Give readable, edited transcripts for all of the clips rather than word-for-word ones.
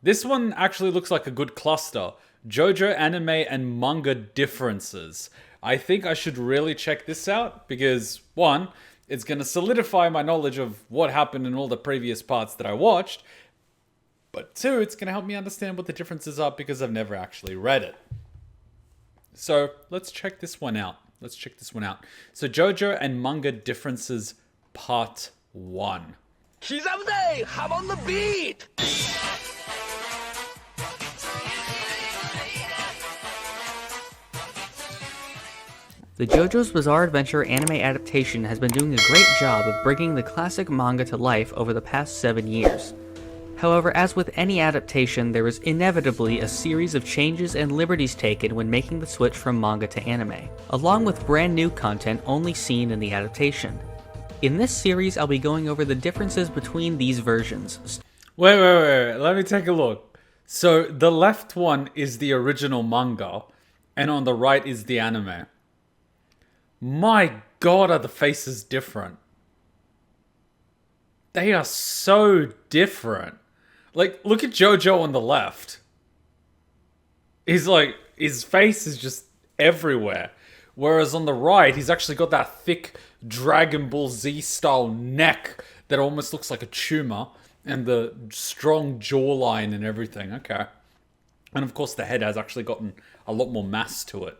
This one actually looks like a good cluster. JoJo anime and manga differences. I think I should really check this out because, one, it's going to solidify my knowledge of what happened in all the previous parts that I watched. But two, it's going to help me understand what the differences are because I've never actually read it. So let's check this one out. So JoJo and manga differences part 1. 기자부대, I'm on the beat! The JoJo's Bizarre Adventure anime adaptation has been doing a great job of bringing the classic manga to life over the past 7 years. However, as with any adaptation, there is inevitably a series of changes and liberties taken when making the switch from manga to anime, along with brand new content only seen in the adaptation. In this series, I'll be going over the differences between these versions. Wait. Let me take a look. So the left one is the original manga, and on the right is the anime. My god, are the faces different. They are so different. Like, look at JoJo on the left. He's like, his face is just everywhere. Whereas on the right, he's actually got that thick Dragon Ball Z style neck that almost looks like a tumor. And the strong jawline and everything. Okay. And of course the head has actually gotten a lot more mass to it.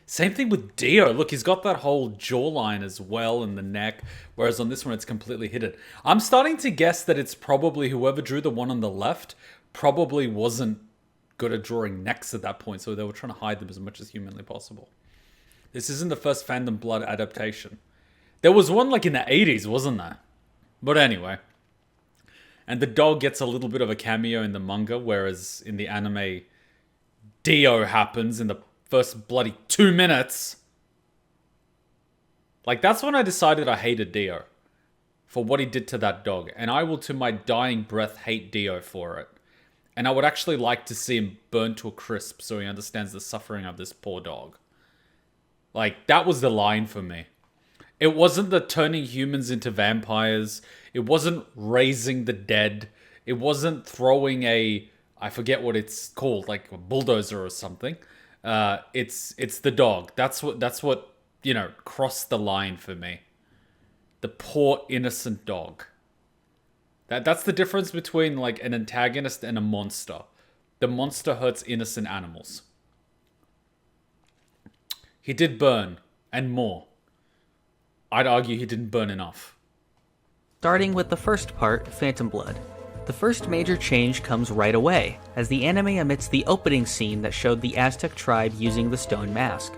Same thing with Dio. Look, he's got that whole jawline as well in the neck, whereas on this one it's completely hidden. I'm starting to guess that it's probably whoever drew the one on the left probably wasn't good at drawing necks at that point, so they were trying to hide them as much as humanly possible. This isn't the first Phantom Blood adaptation. There was one like in the 80s, wasn't there? But anyway. And the dog gets a little bit of a cameo in the manga, whereas in the anime, Dio happens in the first bloody 2 minutes. Like, that's when I decided I hated Dio. For what he did to that dog. And I will to my dying breath hate Dio for it. And I would actually like to see him burned to a crisp so he understands the suffering of this poor dog. Like, that was the line for me. It wasn't the turning humans into vampires. It wasn't raising the dead. It wasn't throwing a, I forget what it's called, like a bulldozer or something. It's the dog. That's what you know, crossed the line for me. The poor innocent dog. That's the difference between like an antagonist and a monster. The monster hurts innocent animals. He did burn, and more. I'd argue he didn't burn enough. Starting with the first part, Phantom Blood. The first major change comes right away, as the anime omits the opening scene that showed the Aztec tribe using the stone mask.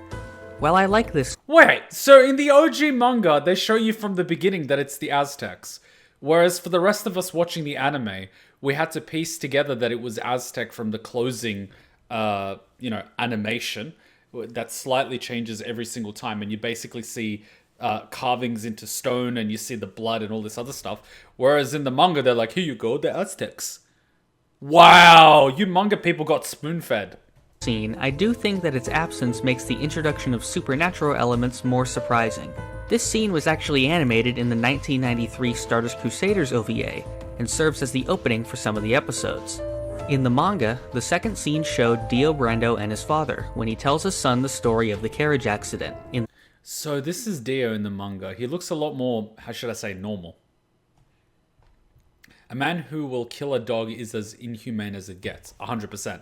While I like this... Wait, so in the OG manga, they show you from the beginning that it's the Aztecs. Whereas for the rest of us watching the anime, we had to piece together that it was Aztec from the closing, animation. That slightly changes every single time, and you basically see carvings into stone, and you see the blood and all this other stuff. Whereas in the manga, they're like, here you go, the Aztecs. Wow, you manga people got spoon-fed. Scene, I do think that its absence makes the introduction of supernatural elements more surprising. This scene was actually animated in the 1993 Stardust Crusaders OVA, and serves as the opening for some of the episodes. In the manga, the second scene showed Dio Brando and his father, when he tells his son the story of the carriage accident. So this is Dio in the manga. He looks a lot more, how should I say, normal. A man who will kill a dog is as inhumane as it gets, 100%.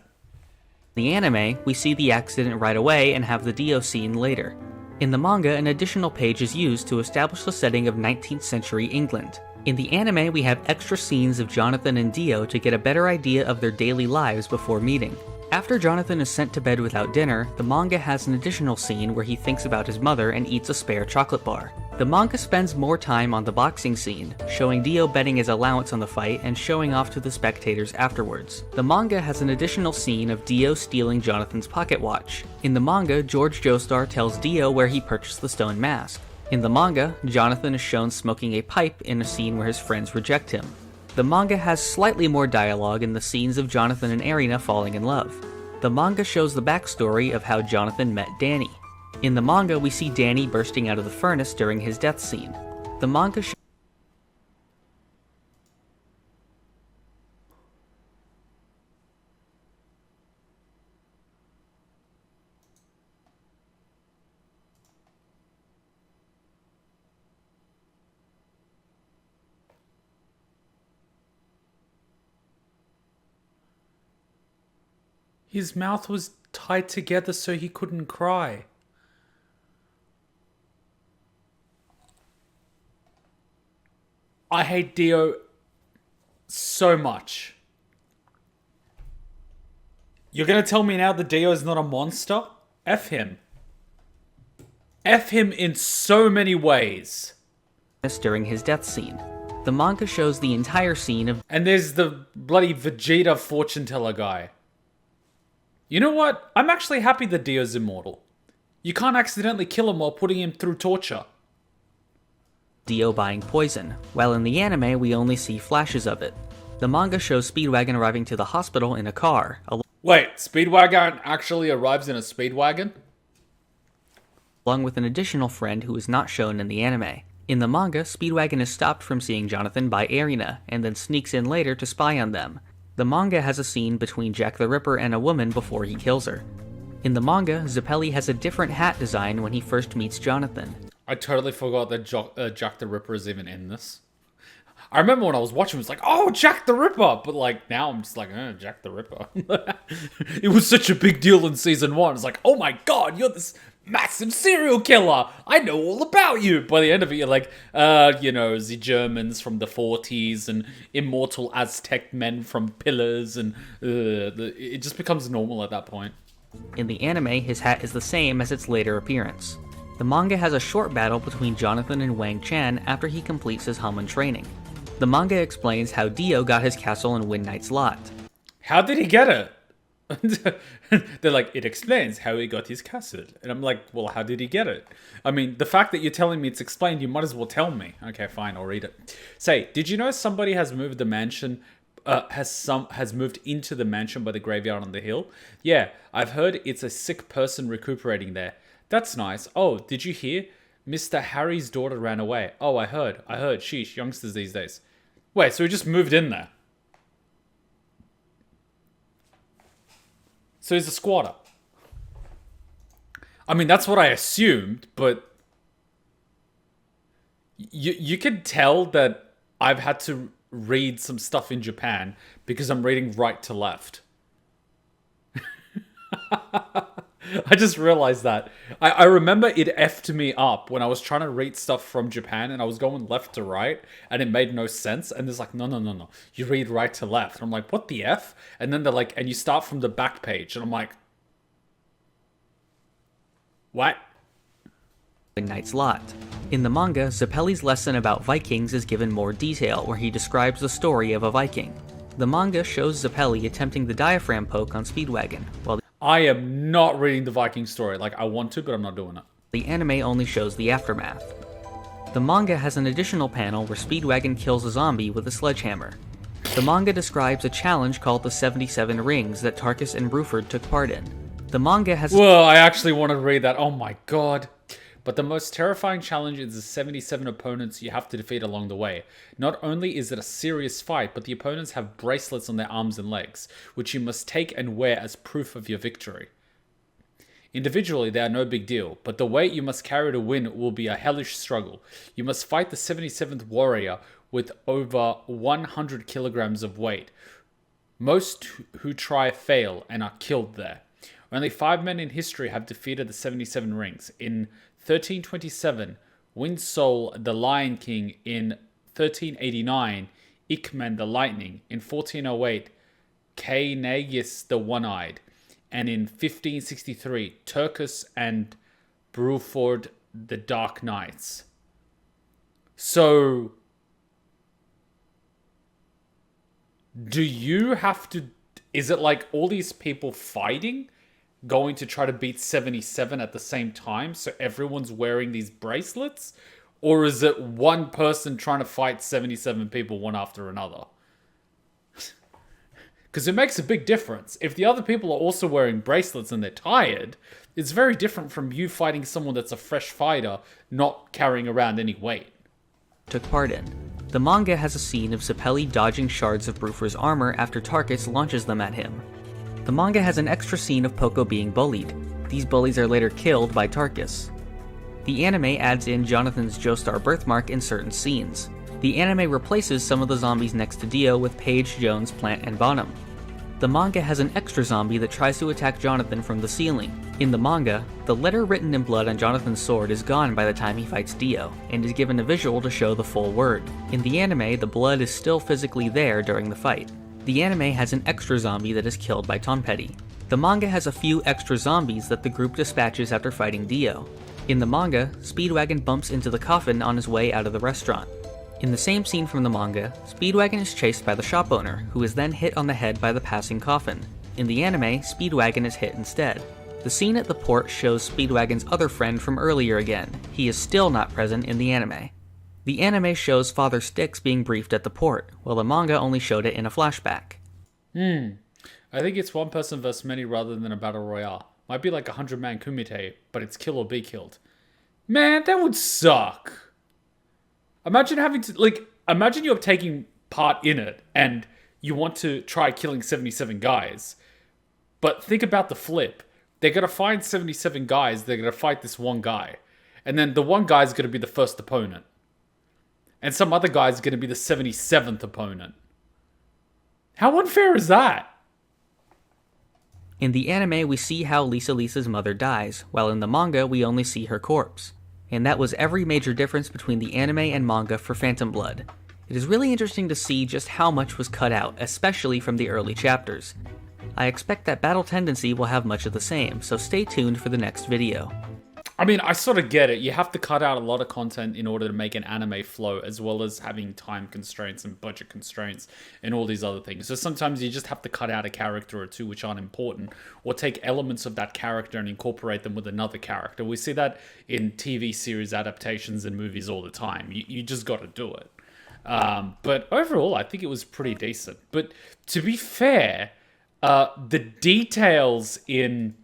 In the anime, we see the accident right away and have the Dio scene later. In the manga, an additional page is used to establish the setting of 19th century England. In the anime, we have extra scenes of Jonathan and Dio to get a better idea of their daily lives before meeting. After Jonathan is sent to bed without dinner, the manga has an additional scene where he thinks about his mother and eats a spare chocolate bar. The manga spends more time on the boxing scene, showing Dio betting his allowance on the fight and showing off to the spectators afterwards. The manga has an additional scene of Dio stealing Jonathan's pocket watch. In the manga, George Joestar tells Dio where he purchased the stone mask. In the manga, Jonathan is shown smoking a pipe in a scene where his friends reject him. The manga has slightly more dialogue in the scenes of Jonathan and Erina falling in love. The manga shows the backstory of how Jonathan met Danny. In the manga, we see Danny bursting out of the furnace during his death scene. The manga His mouth was tied together so he couldn't cry. I hate Dio so much. You're gonna tell me now that Dio is not a monster? F him. F him in so many ways. During his death scene. The manga shows the entire scene of... And there's the bloody Vegeta fortune teller guy. You know what? I'm actually happy that Dio's immortal. You can't accidentally kill him while putting him through torture. Dio buying poison, while in the anime we only see flashes of it. The manga shows Speedwagon arriving to the hospital in a car. Wait, Speedwagon actually arrives in a Speedwagon? Along with an additional friend who is not shown in the anime. In the manga, Speedwagon is stopped from seeing Jonathan by Erina, and then sneaks in later to spy on them. The manga has a scene between Jack the Ripper and a woman before he kills her. In the manga, Zeppeli has a different hat design when he first meets Jonathan. I totally forgot that Jack the Ripper is even in this. I remember when I was watching, it was like, oh, Jack the Ripper! But like, now I'm just like, Jack the Ripper. It was such a big deal in season 1. It's like, oh my god, you're this massive serial killer! I know all about you! By the end of it, you're like, the Germans from the 40s and immortal Aztec men from Pillars, and it just becomes normal at that point. In the anime, his hat is the same as its later appearance. The manga has a short battle between Jonathan and Wang Chan after he completes his Haman training. The manga explains how Dio got his castle in Wind Knight's lot. How did he get it? They're like, it explains how he got his castle. And I'm like, well, how did he get it? I mean, the fact that you're telling me it's explained, you might as well tell me. Okay, fine, I'll read it. Say, did you know somebody has moved the mansion, has moved into the mansion by the graveyard on the hill? Yeah, I've heard it's a sick person recuperating there. That's nice. Oh, did you hear? Mr. Harry's daughter ran away. Oh, I heard. Sheesh, youngsters these days. Wait, so he just moved in there? So he's a squatter. I mean, that's what I assumed, but you can tell that I've had to read some stuff in Japan because I'm reading right to left. I just realized that. I remember it effed me up when I was trying to read stuff from Japan and I was going left to right and it made no sense. And there's like, no. You read right to left. And I'm like, what the F? And then they're like, and you start from the back page. And I'm like, what? Knight's lot. In the manga, Zeppeli's lesson about Vikings is given more detail, where he describes the story of a Viking. The manga shows Zeppeli attempting the diaphragm poke on Speedwagon, while I am not reading the Viking story. Like, I want to, but I'm not doing it. The anime only shows the aftermath. The manga has an additional panel where Speedwagon kills a zombie with a sledgehammer. The manga describes a challenge called the 77 Rings that Tarkus and Bruford took part in. The manga has... Whoa, I actually want to read that. Oh my god. But the most terrifying challenge is the 77 opponents you have to defeat along the way. Not only is it a serious fight, but the opponents have bracelets on their arms and legs, which you must take and wear as proof of your victory. Individually, they are no big deal, but the weight you must carry to win will be a hellish struggle. You must fight the 77th warrior with over 100 kilograms of weight. Most who try fail and are killed there. Only 5 men in history have defeated the 77 rings. In 1327, Windsole the Lion King. In 1389, Ickman the Lightning. In 1408, Caenagus the One-Eyed. And in 1563, Turkus and Bruford the Dark Knights. So, do you have to... Is it like all these people fighting, going to try to beat 77 at the same time, so everyone's wearing these bracelets? Or is it one person trying to fight 77 people one after another? Because it makes a big difference. If the other people are also wearing bracelets and they're tired, it's very different from you fighting someone that's a fresh fighter, not carrying around any weight. Took part in. The manga has a scene of Zeppeli dodging shards of Bruford's armor after Tarkus launches them at him. The manga has an extra scene of Poco being bullied. These bullies are later killed by Tarkus. The anime adds in Jonathan's Joestar birthmark in certain scenes. The anime replaces some of the zombies next to Dio with Paige, Jones, Plant, and Bonham. The manga has an extra zombie that tries to attack Jonathan from the ceiling. In the manga, the letter written in blood on Jonathan's sword is gone by the time he fights Dio, and is given a visual to show the full word. In the anime, the blood is still physically there during the fight. The anime has an extra zombie that is killed by Tonpetty. The manga has a few extra zombies that the group dispatches after fighting Dio. In the manga, Speedwagon bumps into the coffin on his way out of the restaurant. In the same scene from the manga, Speedwagon is chased by the shop owner, who is then hit on the head by the passing coffin. In the anime, Speedwagon is hit instead. The scene at the port shows Speedwagon's other friend from earlier again. He is still not present in the anime. The anime shows Father Styx being briefed at the port, while the manga only showed it in a flashback. I think it's one person versus many rather than a battle royale. Might be like a 100-man kumite, but it's kill or be killed. Man, that would suck. Imagine having to, imagine you're taking part in it and you want to try killing 77 guys. But think about the flip. They're going to find 77 guys, they're going to fight this one guy. And then the one guy's going to be the first opponent. And some other guy's going to be the 77th opponent. How unfair is that? In the anime, we see how Lisa's mother dies, while in the manga, we only see her corpse. And that was every major difference between the anime and manga for Phantom Blood. It is really interesting to see just how much was cut out, especially from the early chapters. I expect that Battle Tendency will have much of the same, so stay tuned for the next video. I mean, I sort of get it. You have to cut out a lot of content in order to make an anime flow, as well as having time constraints and budget constraints and all these other things. So sometimes you just have to cut out a character or two which aren't important, or take elements of that character and incorporate them with another character. We see that in TV series adaptations and movies all the time. You just got to do it. But overall, I think it was pretty decent. But to be fair, the details in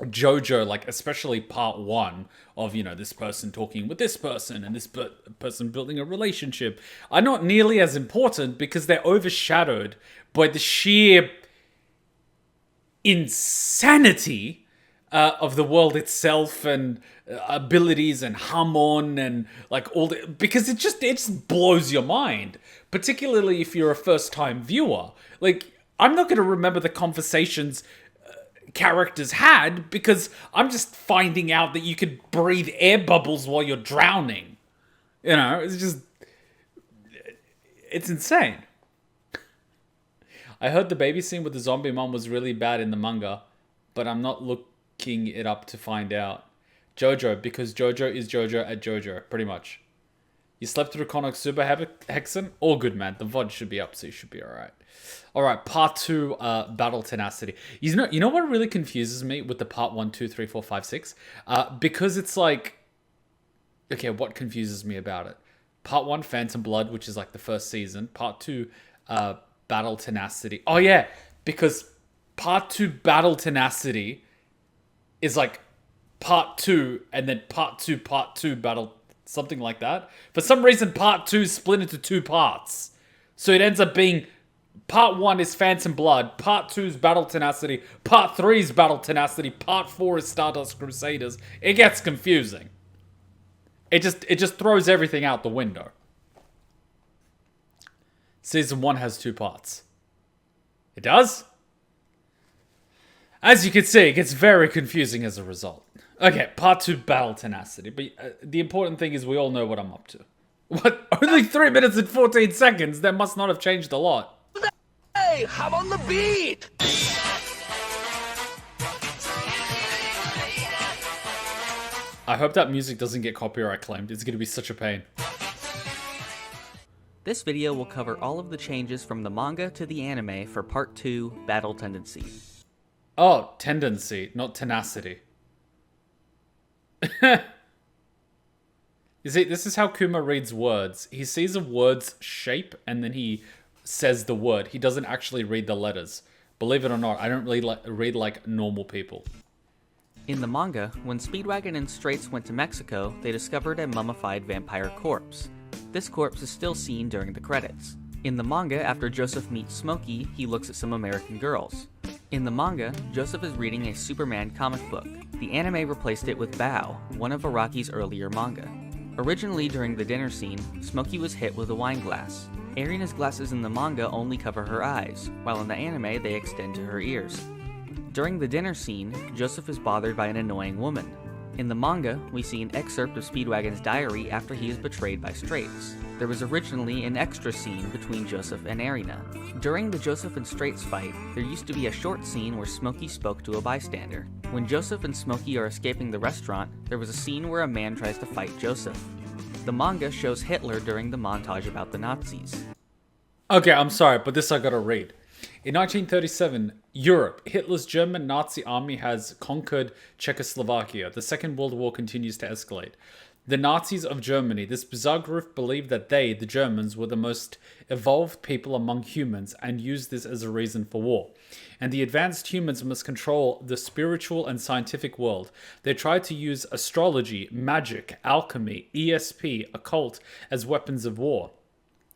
JoJo, like especially part 1 of, this person talking with this person and this person building a relationship, are not nearly as important because they're overshadowed by the sheer insanity of the world itself and abilities and Hamon and because it just blows your mind, particularly if you're a first-time viewer. I'm not going to remember the conversations characters had because I'm just finding out that you could breathe air bubbles while you're drowning. It's insane. I heard the baby scene with the zombie mom was really bad in the manga, but I'm not looking it up to find out. JoJo, because JoJo is JoJo at JoJo, pretty much. You slept through Konosuba Hexen? All good, man. The VOD should be up, so you should be alright. Alright, part 2, Battle Tenacity. You know what really confuses me with the part 1, 2, 3, 4, 5, 6? Because it's okay, what confuses me about it? Part 1, Phantom Blood, which is the first season. Part 2, Battle Tenacity. Oh yeah, because part 2, Battle Tenacity is part 2, and then part 2, Battle, something like that. For some reason, part 2 is split into 2 parts. So it ends up being part 1 is Phantom Blood, part 2 is Battle Tenacity, part 3 is Battle Tenacity, part 4 is Stardust Crusaders. It gets confusing. It just throws everything out the window. Season 1 has 2 parts. It does? As you can see, it gets very confusing as a result. Okay, part 2, Battle Tenacity. But the important thing is we all know what I'm up to. What? Only 3 minutes and 14 seconds? That must not have changed a lot. Hey, I'm on the beat! I hope that music doesn't get copyright claimed. It's going to be such a pain. This video will cover all of the changes from the manga to the anime for part 2, Battle Tendency. Oh, tendency, not tenacity. You see, this is how Kuma reads words. He sees a word's shape and then he says the word. He doesn't actually read the letters. Believe it or not, I don't really read like normal people. In the manga, when Speedwagon and Straits went to Mexico, they discovered a mummified vampire corpse. This corpse is still seen during the credits. In the manga, after Joseph meets Smokey, he looks at some American girls. In the manga, Joseph is reading a Superman comic book. The anime replaced it with Bao, one of Araki's earlier manga. Originally, during the dinner scene, Smokey was hit with a wine glass. Erina's glasses in the manga only cover her eyes, while in the anime they extend to her ears. During the dinner scene, Joseph is bothered by an annoying woman. In the manga, we see an excerpt of Speedwagon's diary after he is betrayed by Straits. There was originally an extra scene between Joseph and Erina. During the Joseph and Straits fight, there used to be a short scene where Smokey spoke to a bystander. When Joseph and Smokey are escaping the restaurant, there was a scene where a man tries to fight Joseph. The manga shows Hitler during the montage about the Nazis. Okay, I'm sorry, but this I gotta read. In 1937, Europe, Hitler's German Nazi army has conquered Czechoslovakia. The Second World War continues to escalate. The Nazis of Germany, this bizarre group, believed that they, the Germans, were the most evolved people among humans and used this as a reason for war. And the advanced humans must control the spiritual and scientific world. They tried to use astrology, magic, alchemy, ESP, occult as weapons of war.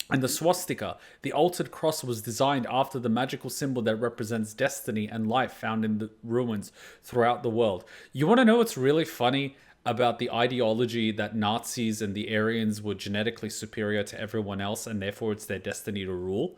And the swastika, the altered cross, was designed after the magical symbol that represents destiny and life found in the ruins throughout the world. You want to know what's really funny about the ideology that Nazis and the Aryans were genetically superior to everyone else and therefore it's their destiny to rule?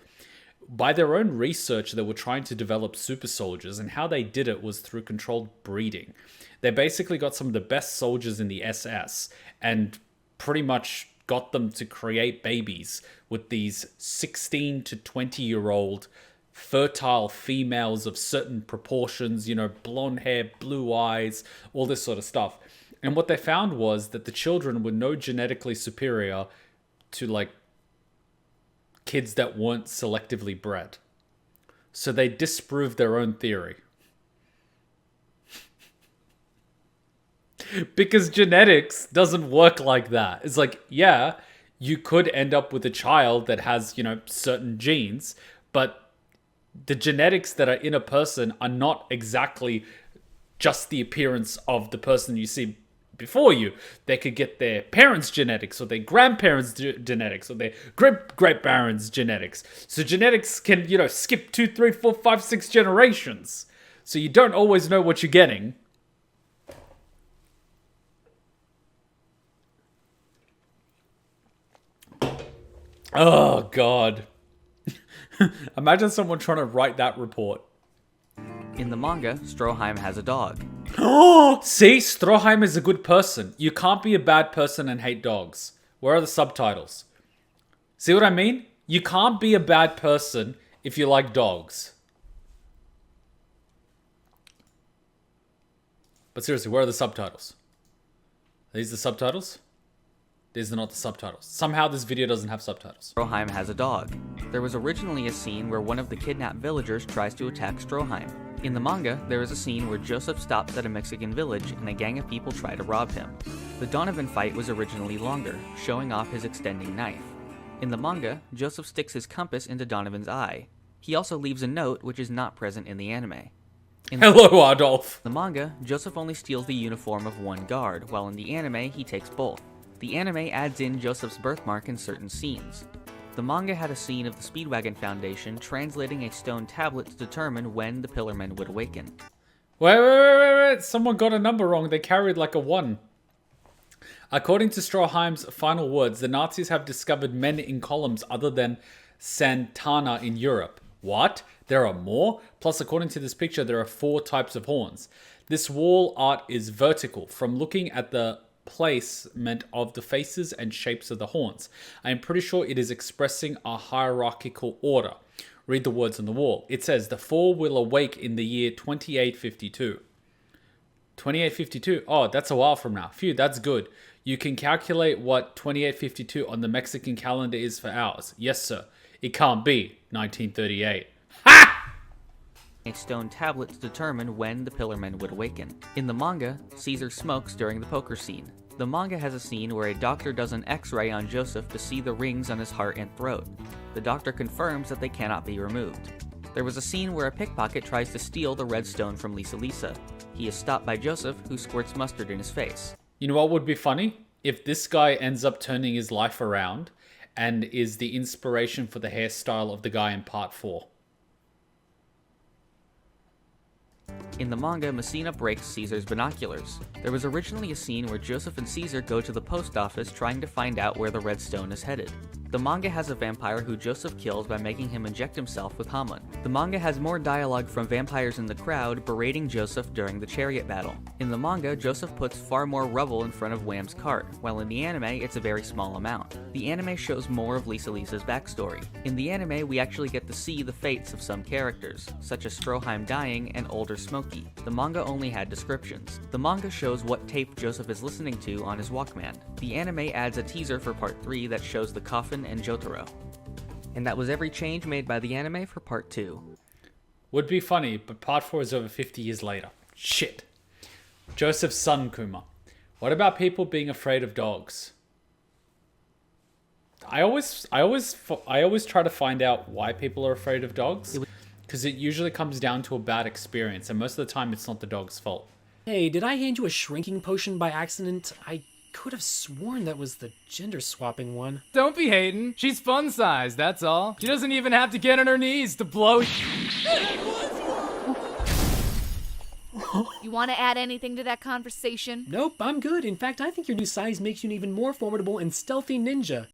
By their own research, they were trying to develop super soldiers, and how they did it was through controlled breeding. They basically got some of the best soldiers in the SS and pretty much got them to create babies with these 16 to 20-year-old fertile females of certain proportions, you know, blonde hair, blue eyes, all this sort of stuff. And what they found was that the children were no genetically superior to, like, kids that weren't selectively bred. So they disproved their own theory. Because genetics doesn't work like that. It's like, yeah, you could end up with a child that has, you know, certain genes, but the genetics that are in a person are not exactly just the appearance of the person you see before you. They could get their parents' genetics, or their grandparents' genetics, or their great-great-parents' genetics. So genetics can, you know, skip 2, 3, 4, 5, 6 generations. So you don't always know what you're getting. Oh, God. Imagine someone trying to write that report. In the manga, Stroheim has a dog. Oh, see? Stroheim is a good person. You can't be a bad person and hate dogs. Where are the subtitles? See what I mean? You can't be a bad person if you like dogs. But seriously, where are the subtitles? Are these the subtitles? These are not the subtitles. Somehow this video doesn't have subtitles. Stroheim has a dog. There was originally a scene where one of the kidnapped villagers tries to attack Stroheim. In the manga, there is a scene where Joseph stops at a Mexican village and a gang of people try to rob him. The Donovan fight was originally longer, showing off his extending knife. In the manga, Joseph sticks his compass into Donovan's eye. He also leaves a note which is not present in the anime. Hello, Adolf. In the manga, Joseph only steals the uniform of one guard, while in the anime, he takes both. The anime adds in Joseph's birthmark in certain scenes. The manga had a scene of the Speedwagon Foundation translating a stone tablet to determine when the Pillarmen would awaken. Wait. Someone got a number wrong. They carried like a 1. According to Stroheim's final words, the Nazis have discovered men in columns other than Santana in Europe. What? There are more? Plus, according to this picture, there are 4 types of horns. This wall art is vertical. From looking at the placement of the faces and shapes of the horns, I am pretty sure it is expressing a hierarchical order. Read the words on the wall. It says, the 4 will awake in the year 2852. 2852? Oh, that's a while from now. Phew, that's good. You can calculate what 2852 on the Mexican calendar is for ours. Yes, sir. It can't be 1938. Ha! A stone tablet to determine when the Pillarmen would awaken. In the manga, Caesar smokes during the poker scene. The manga has a scene where a doctor does an X-ray on Joseph to see the rings on his heart and throat. The doctor confirms that they cannot be removed. There was a scene where a pickpocket tries to steal the red stone from Lisa. He is stopped by Joseph, who squirts mustard in his face. You know what would be funny? If this guy ends up turning his life around and is the inspiration for the hairstyle of the guy in part 4. In the manga, Messina breaks Caesar's binoculars. There was originally a scene where Joseph and Caesar go to the post office trying to find out where the red stone is headed. The manga has a vampire who Joseph kills by making him inject himself with Hamon. The manga has more dialogue from vampires in the crowd berating Joseph during the chariot battle. In the manga, Joseph puts far more rubble in front of Wham's cart, while in the anime, it's a very small amount. The anime shows more of Lisa Lisa's backstory. In the anime, we actually get to see the fates of some characters, such as Stroheim dying and older Smokey. The manga only had descriptions. The manga shows what tape Joseph is listening to on his Walkman. The anime adds a teaser for part 3 that shows the coffin and Jotaro. And that was every change made by the anime for part 2. Would be funny, but part 4 is over 50 years later. Shit. Joseph's son, Kuma. What about people being afraid of dogs? I always try to find out why people are afraid of dogs, because it usually comes down to a bad experience, and most of the time it's not the dog's fault. Hey, did I hand you a shrinking potion by accident? I could have sworn that was the gender swapping one. Don't be hating. She's fun size, that's all. She doesn't even have to get on her knees to blow. You want to add anything to that conversation? Nope, I'm good. In fact, I think your new size makes you an even more formidable and stealthy ninja.